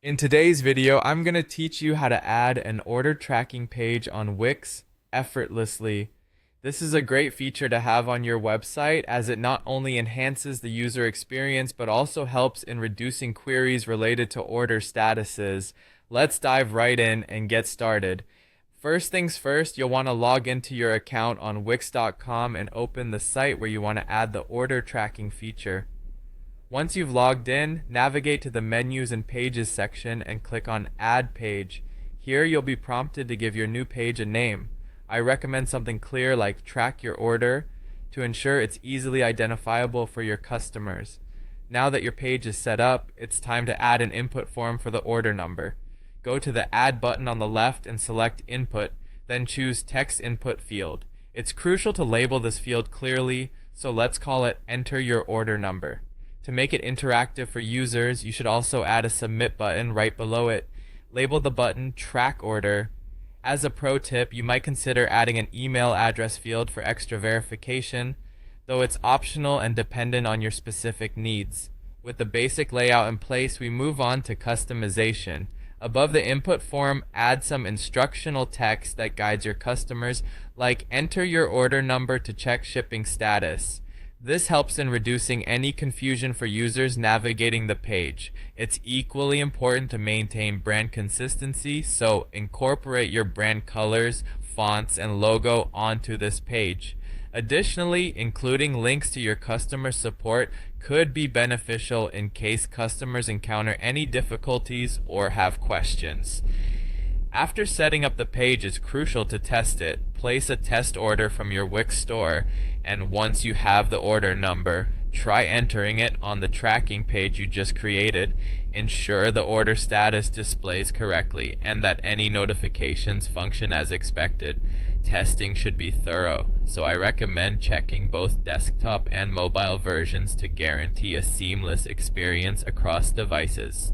In today's video, I'm going to teach you how to add an order tracking page on Wix effortlessly. This is a great feature to have on your website as it not only enhances the user experience but also helps in reducing queries related to order statuses. Let's dive right in and get started. First things first, you'll want to log into your account on Wix.com and open the site where you want to add the order tracking feature. Once you've logged in, navigate to the Menus and Pages section and click on Add Page. Here you'll be prompted to give your new page a name. I recommend something clear like Track Your Order to ensure it's easily identifiable for your customers. Now that your page is set up, it's time to add an input form for the order number. Go to the Add button on the left and select Input, then choose Text Input field. It's crucial to label this field clearly, so let's call it Enter Your Order Number. To make it interactive for users, you should also add a submit button right below it. Label the button Track Order. As a pro tip, you might consider adding an email address field for extra verification, though it's optional and dependent on your specific needs. With the basic layout in place, we move on to customization. Above the input form, add some instructional text that guides your customers, like enter your order number to check shipping status. This helps in reducing any confusion for users navigating the page. It's equally important to maintain brand consistency, so incorporate your brand colors, fonts, and logo onto this page. Additionally, including links to your customer support could be beneficial in case customers encounter any difficulties or have questions. After setting up the page, it's crucial to test it. Place a test order from your Wix store, and once you have the order number, try entering it on the tracking page you just created. Ensure the order status displays correctly and that any notifications function as expected. Testing should be thorough, so I recommend checking both desktop and mobile versions to guarantee a seamless experience across devices.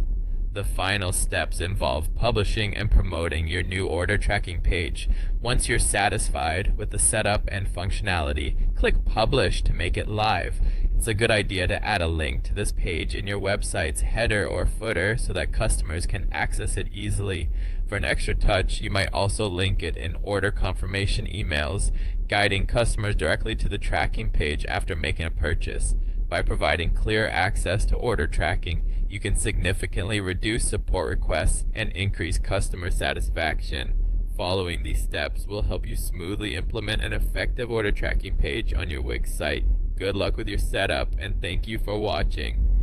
The final steps involve publishing and promoting your new order tracking page. Once you're satisfied with the setup and functionality, click Publish to make it live. It's a good idea to add a link to this page in your website's header or footer so that customers can access it easily. For an extra touch, you might also link it in order confirmation emails, guiding customers directly to the tracking page after making a purchase. By providing clear access to order tracking, you can significantly reduce support requests and increase customer satisfaction. Following these steps will help you smoothly implement an effective order tracking page on your Wix site. Good luck with your setup, and thank you for watching.